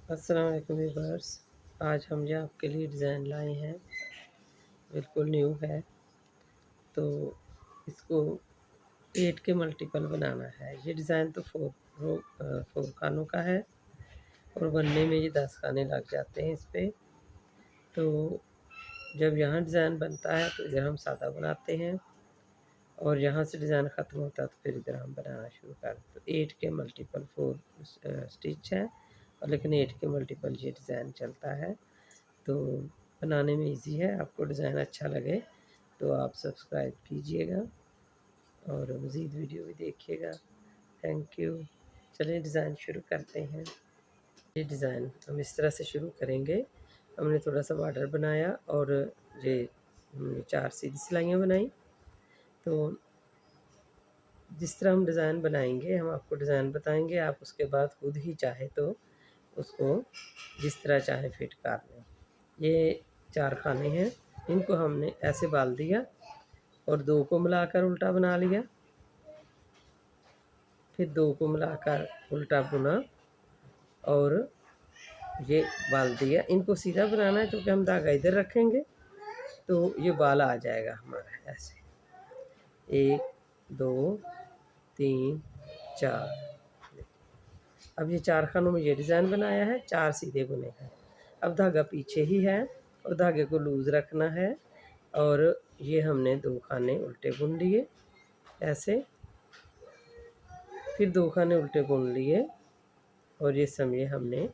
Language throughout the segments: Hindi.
अस्सलाम वालेकुम व्यूअर्स। आज हम जो आपके लिए डिज़ाइन लाए हैं बिल्कुल न्यू है। तो इसको 8 के मल्टीपल बनाना है। ये डिज़ाइन तो 4 खानों का है और बनने में ये 10 खाने लग जाते हैं इस पे। तो जब यहाँ डिज़ाइन बनता है तो इधर हम सादा बनाते हैं और यहाँ से डिज़ाइन ख़त्म होता है तो फिर इधर हम बनाना शुरू कर। तो 8 के मल्टीपल 4 स्टिच है और लेकिन 8 के मल्टीपल ये डिज़ाइन चलता है। तो बनाने में इजी है। आपको डिज़ाइन अच्छा लगे तो आप सब्सक्राइब कीजिएगा और मज़ीद वीडियो भी देखिएगा। Thank you. चलिए डिज़ाइन शुरू करते हैं। ये डिज़ाइन हम इस तरह से शुरू करेंगे। हमने थोड़ा सा बॉर्डर बनाया और ये 4 सीधी सिलाइयाँ बनाई। तो जिस तरह हम डिज़ाइन बनाएंगे हम आपको डिज़ाइन बताएंगे, आप उसके बाद खुद ही चाहे तो उसको जिस तरह चाहे फिट कर लें। ये 4 खाने हैं, इनको हमने ऐसे बाल दिया और 2 को मिलाकर उल्टा बना लिया, फिर 2 को मिलाकर उल्टा बुना और ये बाल दिया। इनको सीधा बनाना है क्योंकि हम धागा इधर रखेंगे तो ये बाल आ जाएगा हमारा ऐसे। 1 2 3 4। अब ये 4 खानों में ये डिज़ाइन बनाया है, 4 सीधे बुने हैं। अब धागा पीछे ही है और धागे को लूज़ रखना है और ये हमने 2 खाने उल्टे बुन लिए ऐसे, फिर 2 खाने उल्टे बुन लिए और ये समझे हमने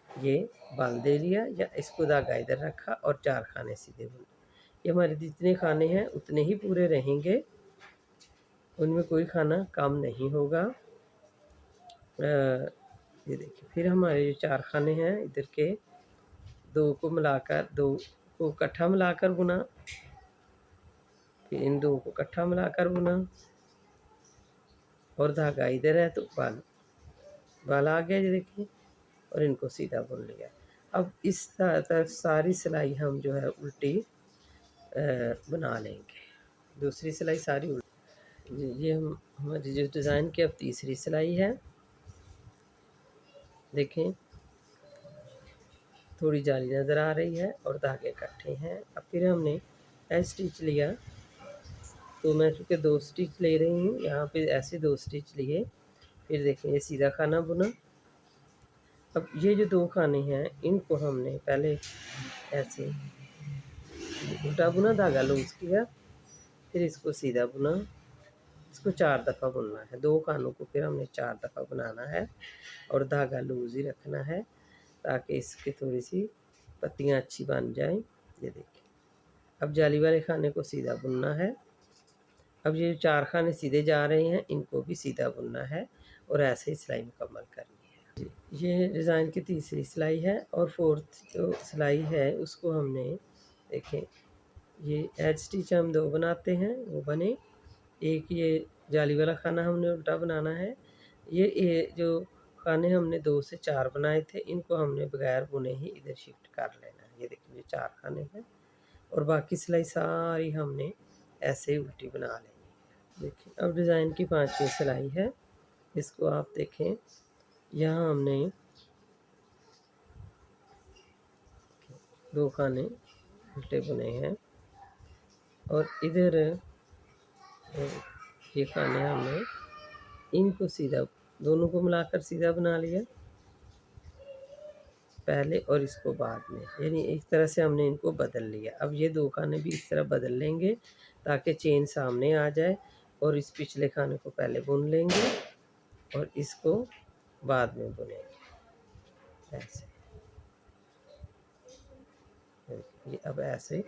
ये बाल दे लिया या इसको धागा इधर रखा और 4 खाने सीधे बुने। ये हमारे जितने खाने हैं उतने ही पूरे रहेंगे, उनमें कोई खाना कम नहीं होगा। ये देखिए, फिर हमारे जो 4 खाने हैं इधर के 2 को मिलाकर 2 को इकट्ठा मिलाकर बुना, फिर इन 2 को इकट्ठा मिलाकर बुना और धागा इधर है तो बाल आ गया ये देखिए और इनको सीधा बुन लिया। अब इस तरह सारी सिलाई हम जो है उल्टी बना लेंगे। दूसरी सिलाई सारी उल्टी। ये हम हमारी जो डिज़ाइन की अब तीसरी सिलाई है। देखें थोड़ी जाली नज़र आ रही है और धागे इकट्ठे हैं। अब फिर हमने ऐसे स्टिच लिया, तो मैं चूँकि 2 स्टिच ले रही हूँ यहाँ पे, ऐसे 2 स्टिच लिए। फिर देखें ये सीधा खाना बुना। अब ये जो 2 खाने हैं इनको हमने पहले ऐसे उल्टा बुना, धागा लूज़ किया, फिर इसको सीधा बुना। इसको 4 दफ़ा बुनना है, 2 खानों को फिर हमने 4 दफ़ा बनाना है और धागा लूज़ ही रखना है ताकि इसकी थोड़ी सी पत्तियाँ अच्छी बन जाएं। ये देखिए, अब जाली वाले खाने को सीधा बुनना है। अब ये 4 खाने सीधे जा रहे हैं, इनको भी सीधा बुनना है और ऐसे ही सिलाई मुकम्मल करनी है। ये डिज़ाइन की तीसरी सिलाई है और 4th जो सिलाई है उसको हमने देखें, ये एज स्टिच हम 2 बनाते हैं, वो बने। एक ये जाली वाला खाना हमने उल्टा बनाना है। ये जो खाने हमने 2 से 4 बनाए थे इनको हमने बगैर बुने ही इधर शिफ्ट कर लेना है। ये देखिए ये 4 खाने हैं और बाकी सिलाई सारी हमने ऐसे ही उल्टी बना लेनी है। देखिए अब डिज़ाइन की 5वीं सिलाई है, इसको आप देखें। यहाँ हमने 2 खाने उल्टे बुने हैं और इधर ये खाने हमने इनको सीधा, दोनों को मिलाकर सीधा बना लिया पहले और इसको बाद में, यानी इस तरह से हमने इनको बदल लिया। अब ये 2 खाने भी इस तरह बदल लेंगे ताकि चेन सामने आ जाए और इस पिछले खाने को पहले बुन लेंगे और इसको बाद में बुनेंगे ऐसे। ये अब ऐसे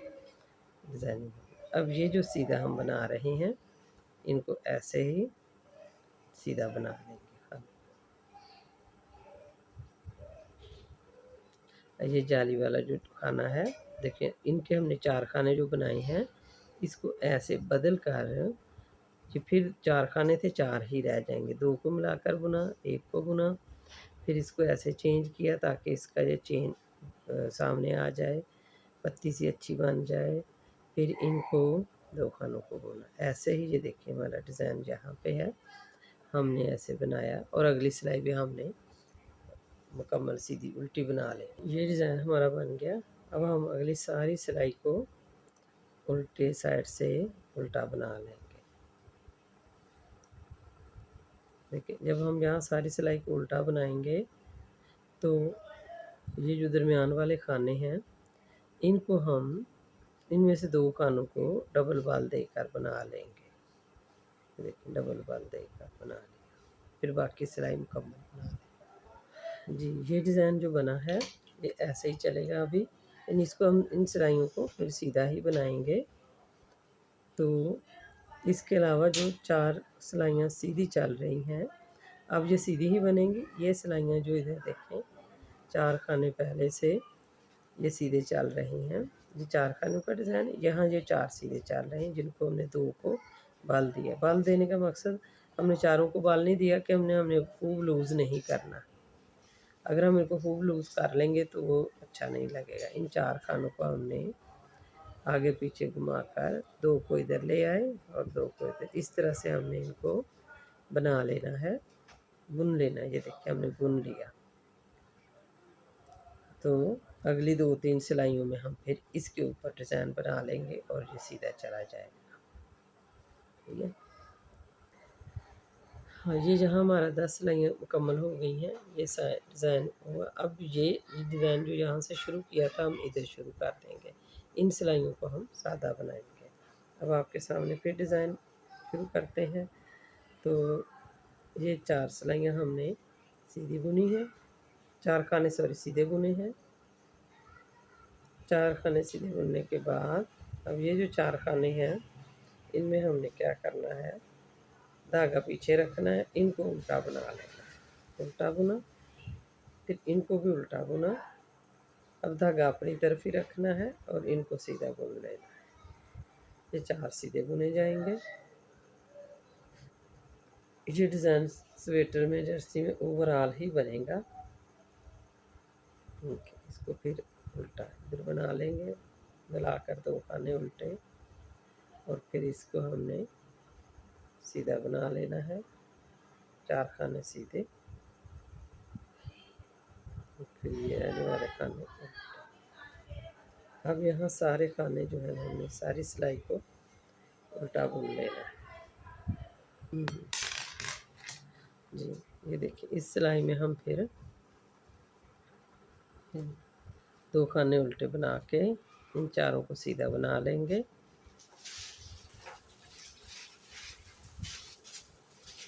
डिज़ाइन। अब ये जो सीधा हम बना रहे हैं इनको ऐसे ही सीधा बना लेंगे। ये जाली वाला जो खाना है देखिए, इनके हमने 4 खाने जो बनाए हैं इसको ऐसे बदल कर, ये फिर 4 खाने थे 4 ही रह जाएंगे। 2 को मिलाकर बुना, 1 को बुना, फिर इसको ऐसे चेंज किया ताकि इसका ये चेन सामने आ जाए, पत्ती सी अच्छी बन जाए। फिर इनको 2 खानों को बुना ऐसे ही। ये देखिए हमारा डिज़ाइन यहाँ पे है, हमने ऐसे बनाया और अगली सिलाई भी हमने मुकम्मल सीधी उल्टी बना लें। ये डिज़ाइन हमारा बन गया। अब हम अगली सारी सिलाई को उल्टे साइड से उल्टा बना लेंगे। देखिए जब हम यहाँ सारी सिलाई को उल्टा बनाएंगे तो ये जो दरमियान वाले खाने हैं इनको हम इनमें से 2 खानों को डबल बाल देकर बना लेंगे। देखिए डबल बाल देकर बना लिया, फिर बाकी सिलाई मुकम्मल बना लें। जी ये डिज़ाइन जो बना है ये ऐसे ही चलेगा अभी। इसको हम इन सिलाइयों को फिर सीधा ही बनाएंगे। तो इसके अलावा जो 4 सिलाइयाँ सीधी चल रही हैं अब ये सीधी ही बनेंगी। ये सिलाइयाँ जो इधर देखें 4 खाने पहले से ये सीधे चल रहे हैं। ये 4 खानों का डिज़ाइन, यहाँ ये 4 सीधे चल रहे हैं जिनको हमने 2 को बाल दिया। बाल देने का मकसद हमने चारों को बाल नहीं दिया कि हमने खूब लूज़ नहीं करना। अगर हम इनको खूब लूज़ कर लेंगे तो वो अच्छा नहीं लगेगा। इन 4 खानों को हमने आगे पीछे घुमाकर 2 को इधर ले आए और 2 को इधर, इस तरह से हमने इनको बना लेना है, बुन लेना है। ये देखिए हमने बुन लिया। तो अगली 2-3 सिलाइयों में हम फिर इसके ऊपर डिज़ाइन बना लेंगे और ये सीधा चला जाएगा। ठीक है। हाँ ये जहाँ हमारा 10 सिलाइयाँ मुकम्मल हो गई हैं ये डिज़ाइन हुआ। अब ये डिज़ाइन जो यहाँ से शुरू किया था हम इधर शुरू कर देंगे। इन सिलाइयों को हम सादा बनाएंगे। अब आपके सामने फिर डिज़ाइन शुरू करते हैं। तो ये 4 सिलाइयाँ हमने सीधी बुनी है, 4 खाने सीधे बुने हैं। 4 खाने सीधे बुनने के बाद अब ये जो 4 खाने हैं इनमें हमने क्या करना है, धागा पीछे रखना है, इनको उल्टा बना लेना है। उल्टा बुना, फिर इनको भी उल्टा बुना। अब धागा अपनी तरफ ही रखना है और इनको सीधा बुन लेना है। ये 4 सीधे बुने जाएंगे। ये डिज़ाइन स्वेटर में, जर्सी में ओवरऑल ही बनेगा। इसको फिर उल्टा इधर बना लेंगे, मिलाकर 2 खाने उल्टे और फिर इसको हमने सीधा बना लेना है, 4 खाने सीधे, फिर ये रहने वाले खाने उल्टे। अब यहाँ सारे खाने जो है हमने सारी सिलाई को उल्टा बुन लेना है। जी ये देखिए इस सिलाई में हम फिर 2 खाने उल्टे बना के इन चारों को सीधा बना लेंगे।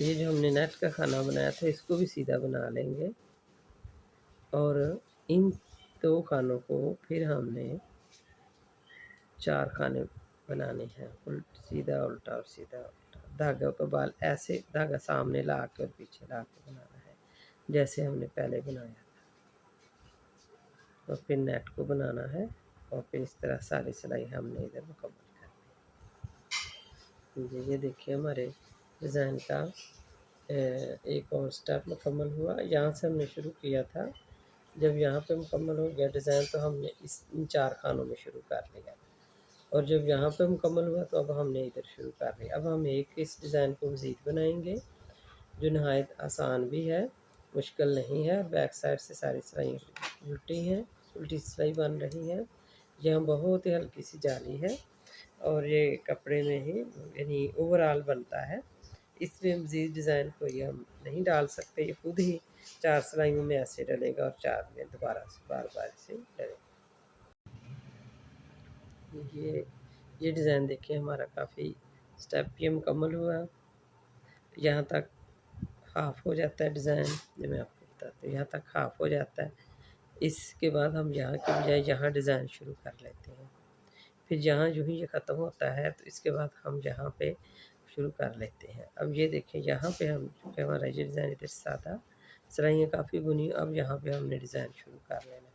ये जो हमने नेट का खाना बनाया था इसको भी सीधा बना लेंगे और इन 2 खानों को फिर हमने 4 खाने बनाने हैं, सीधा उल्टा और सीधा उल्टा। धागा का बाल ऐसे धागा सामने ला के और पीछे ला के बनाना है जैसे हमने पहले बनाया था। और फिर नेट को बनाना है और फिर इस तरह सारी सिलाई हमने इधर मुकम्मल कर दी। ये देखिए हमारे डिज़ाइन का एक और स्टेप मुकम्मल हुआ। यहाँ से हमने शुरू किया था, जब यहाँ पे मुकम्मल हो गया डिज़ाइन तो हमने इन 4 खानों में शुरू कर लिया और जब यहाँ पे मुकम्मल हुआ तो अब हमने इधर शुरू कर लिया। अब हम एक इस डिज़ाइन को मज़ीद बनाएंगे जो नहायत आसान भी है, मुश्किल नहीं है। बैक साइड से सारी सिलाई उल्टी हैं, उल्टी सिलाई बन रही है। यहाँ बहुत ही हल्की सी जाली है और ये कपड़े में ही यानी ओवरऑल बनता है, इसमें मज़ीद डिज़ाइन कोई हम नहीं डाल सकते। ये खुद ही 4 सिलाइयों में ऐसे डलेगा और 4 में दोबारा से बार-बार से डलेगा। ये डिज़ाइन देखिए हमारा काफ़ी स्टेप ये मुकम्मल हुआ। यहाँ तक हाफ़ हो जाता है डिज़ाइन, जो मैं आपको बताती हूँ, यहाँ तक हाफ़ हो जाता है। इसके बाद हम यहाँ के बजाय यहाँ डिज़ाइन शुरू कर लेते हैं। फिर जहाँ यूँ ही ये ख़त्म होता है तो इसके बाद हम यहाँ पे शुरू कर लेते हैं। अब ये देखें यहाँ पे हम चूँकि हमारा ये डिज़ाइन इधर सादा, सिलाइयाँ काफ़ी बुनी, अब यहाँ पे हमने डिज़ाइन शुरू कर लेना।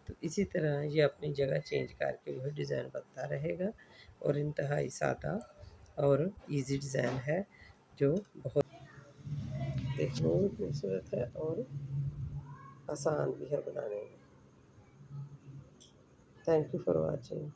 तो इसी तरह ये अपनी जगह चेंज करके जो है डिज़ाइन बनता रहेगा और इंतहाई सादा और ईज़ी डिज़ाइन है जो बहुत देखने में खूबसूरत है और आसान भी है बनाने में। Thank you for watching.